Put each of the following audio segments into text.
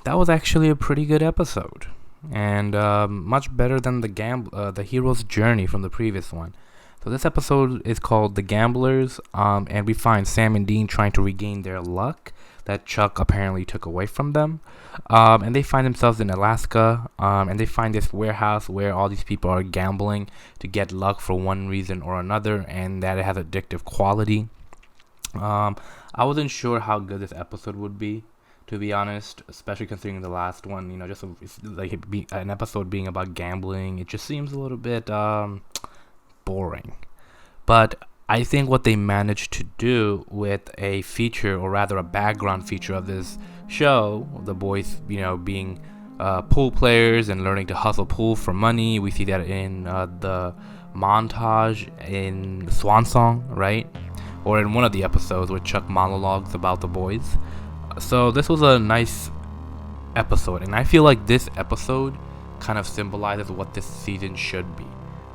that was actually a pretty good episode, and much better than the hero's journey from the previous one. So this episode is called "The Gamblers," and we find Sam and Dean trying to regain their luck that Chuck apparently took away from them. And they find themselves in Alaska, and they find this warehouse where all these people are gambling to get luck for one reason or another, and that it has addictive quality. I wasn't sure how good this episode would be, to be honest, especially considering the last one. It's like an episode being about gambling. It just seems a little bit boring. But I think what they managed to do with a feature, or rather a background feature of this show, the boys, being pool players and learning to hustle pool for money. We see that in the montage in the Swan Song, right? Or in one of the episodes where Chuck monologues about the boys. So this was a nice episode, and I feel like this episode kind of symbolizes what this season should be,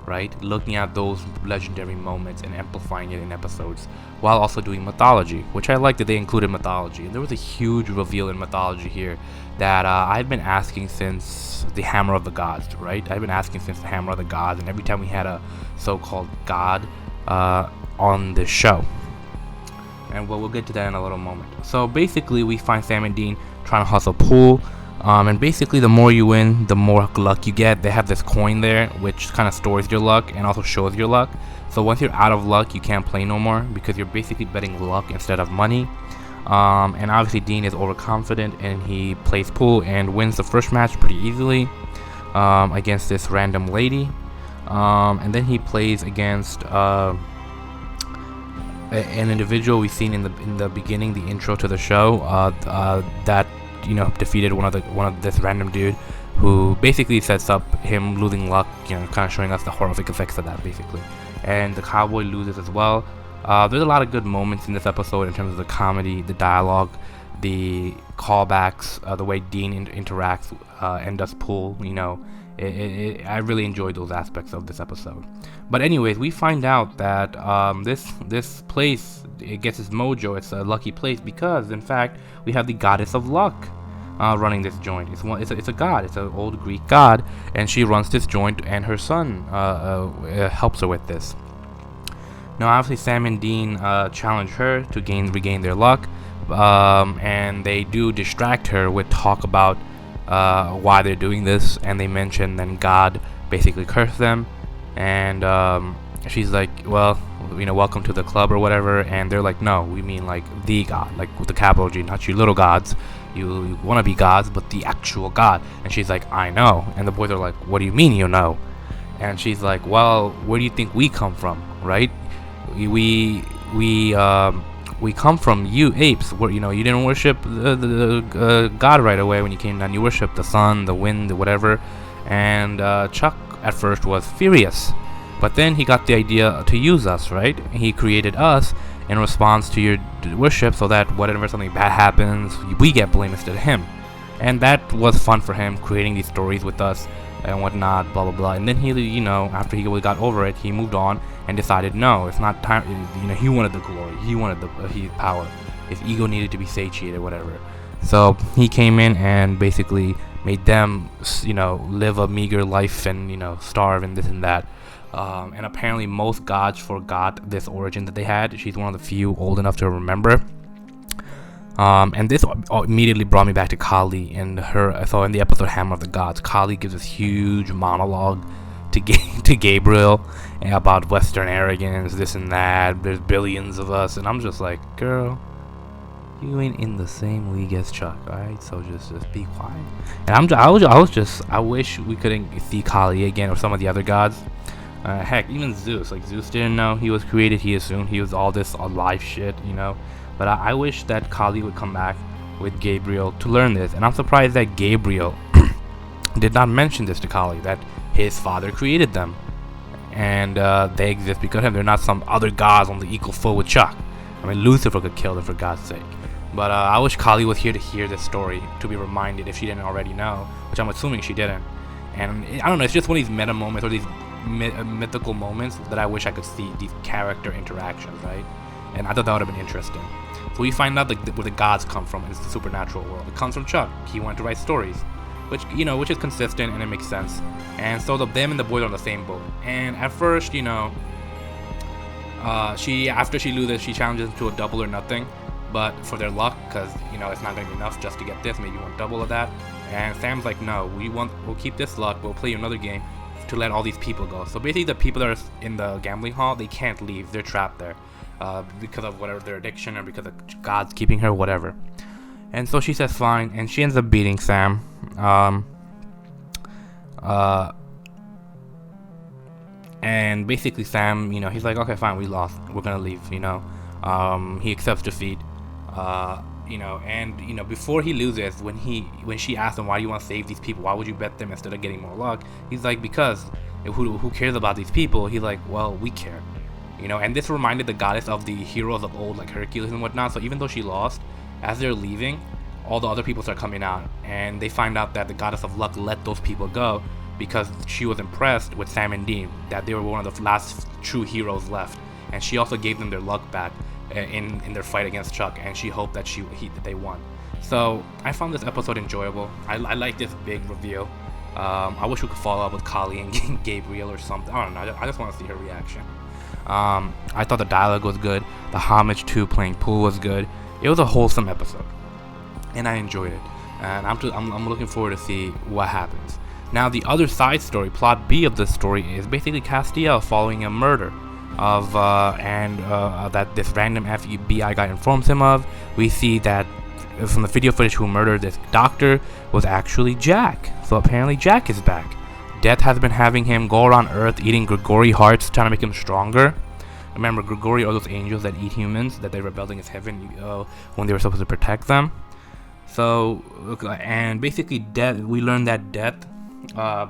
right? Looking at those legendary moments and amplifying it in episodes, while also doing mythology, which I like that they included mythology. And there was a huge reveal in mythology here that I've been asking since the Hammer of the Gods, right? I've been asking since the Hammer of the Gods, and every time we had a so-called god on this show. And we'll get to that in a little moment. So basically, we find Sam and Dean trying to hustle pool. And basically, the more you win, the more luck you get. They have this coin there, which kind of stores your luck and also shows your luck. So once you're out of luck, you can't play no more because you're basically betting luck instead of money. And obviously, Dean is overconfident and he plays pool and wins the first match pretty easily against this random lady. And then he plays against an individual we've seen in the beginning, the intro to the show, that defeated one of this random dude, who basically sets up him losing luck, kind of showing us the horrific effects of that basically. And the cowboy loses as well. There's a lot of good moments in this episode in terms of the comedy, the dialogue, the callbacks, the way Dean interacts and does pool. I really enjoyed those aspects of this episode. But anyways, we find out that this place, it gets its mojo. It's a lucky place because, in fact, we have the goddess of luck running this joint. It's a god. It's an old Greek god, and she runs this joint, and her son helps her with this. Now, obviously, Sam and Dean challenge her to regain their luck, and they do distract her with talk about why they're doing this, and they mention then God basically cursed them, and she's like, well, welcome to the club or whatever, and they're like, no, we mean like the God, like with the capital G, not you little gods, you want to be gods, but the actual God. And she's like, I know. And the boys are like, what do you mean you know? And she's like, well, where do you think we come from, right? We come from you apes, where you didn't worship the God right away when you came down. You worshiped the sun, the wind, whatever. And Chuck at first was furious, but then he got the idea to use us, right? He created us in response to your worship, so that whenever something bad happens, we get blamed instead of him. And that was fun for him, creating these stories with us and whatnot, blah blah blah. And then he, after he got over it, he moved on and decided, no, it's not time. He wanted the glory, he wanted the power. His ego needed to be satiated, whatever. So he came in and basically made them, live a meager life and starve and this and that. And apparently most gods forgot this origin that they had. She's one of the few old enough to remember. And this immediately brought me back to Kali and her. So in the episode Hammer of the Gods, Kali gives this huge monologue to Gabriel about Western arrogance, this and that. There's billions of us, and I'm just like, girl, you ain't in the same league as Chuck, alright? So just be quiet. And I wish we couldn't see Kali again or some of the other gods. Heck, even Zeus. Like, Zeus didn't know he was created. He assumed he was all this alive shit, But I wish that Kali would come back with Gabriel to learn this. And I'm surprised that Gabriel did not mention this to Kali, that his father created them. And they exist because of him. They're not some other gods on the equal foot with Chuck. I mean, Lucifer could kill them for God's sake. But I wish Kali was here to hear this story, to be reminded if she didn't already know, which I'm assuming she didn't. And I don't know, it's just one of these meta moments or these mythical moments that I wish I could see, these character interactions, right? and I thought that would have been interesting. So we find out where the gods come from in the supernatural world. It comes from Chuck. He wanted to write stories, which is consistent and it makes sense. And so them and the boys are on the same boat. And at first, after she loses, she challenges him to a double or nothing, but for their luck, because it's not gonna be enough just to get this. Maybe you want double of that. And Sam's like, no, we'll keep this luck. We'll play you another game to let all these people go. So basically, the people that are in the gambling hall, they can't leave. They're trapped there because of whatever their addiction or because of God's keeping her, whatever. And so she says fine, and she ends up beating Sam. And basically Sam, he's like, okay, fine, we lost. We're gonna leave. He accepts defeat. And before he loses, when she asks him, why do you want to save these people? Why would you bet them instead of getting more luck? He's like, because who cares about these people? He's like, well, we care. And this reminded the goddess of the heroes of old, like Hercules and whatnot. So even though she lost, as they're leaving, all the other people start coming out, and they find out that the goddess of luck let those people go because she was impressed with Sam and Dean, that they were one of the last true heroes left, and she also gave them their luck back in their fight against Chuck, and she hoped that they won. So I found this episode enjoyable. I like this big reveal. I wish we could follow up with Kali and Gabriel or something. I don't know. I just want to see her reaction. I thought the dialogue was good. The homage to playing pool was good. It was a wholesome episode, and I enjoyed it. And I'm looking forward to see what happens. Now, the other side story, plot B of this story, is basically Castiel following a murder of that this random FBI guy informs him of. We see that from the video footage who murdered this doctor was actually Jack. So apparently Jack is back. Death has been having him go around Earth eating Grigori hearts, trying to make him stronger. Remember, Grigori are those angels that eat humans, that they rebelled against heaven when they were supposed to protect them. So, and basically we learned that Death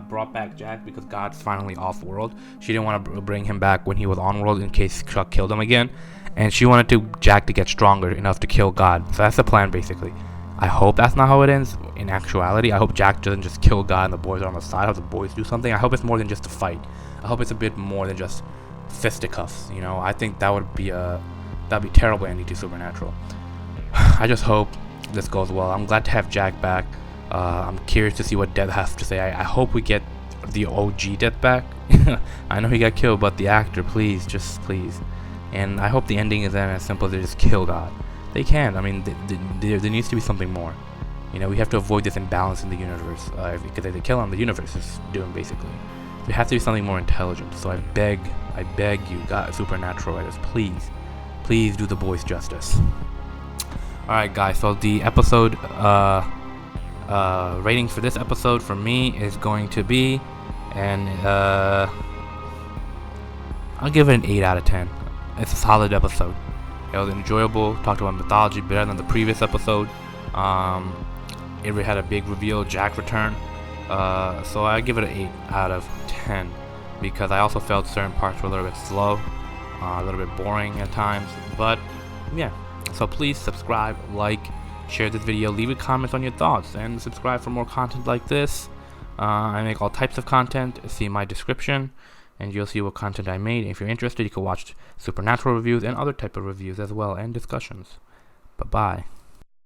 brought back Jack because God's finally off-world. She didn't want to bring him back when he was on-world in case Chuck killed him again. And she wanted Jack to get stronger enough to kill God. So that's the plan, basically. I hope that's not how it ends in actuality. I hope Jack doesn't just kill God and the boys are on the side. I hope the boys do something. I hope it's more than just a fight. I hope it's a bit more than just fisticuffs. I think that'd be terrible ending to Supernatural. I just hope this goes well. I'm glad to have Jack back. I'm curious to see what Death has to say. I hope we get the OG Death back. I know he got killed, but the actor, please, just please. And I hope the ending is then as simple as they just kill God. They can. I mean, there needs to be something more. We have to avoid this imbalance in the universe. Because if they kill him, the universe is doomed, basically. There has to be something more intelligent. So I beg you, God, Supernatural writers, please do the boys justice. Alright, guys, so the episode rating for this episode for me is going to be, I'll give it an 8 out of 10. It's a solid episode. It was enjoyable. Talked about mythology better than the previous episode. It had a big reveal, Jack return. So I give it an 8 out of 10 because I also felt certain parts were a little bit slow, a little bit boring at times. But yeah, so please subscribe, like, share this video, leave a comment on your thoughts, and subscribe for more content like this. I make all types of content. See my description, and you'll see what content I made. If you're interested, you can watch Supernatural reviews and other type of reviews as well, and discussions. Bye-bye.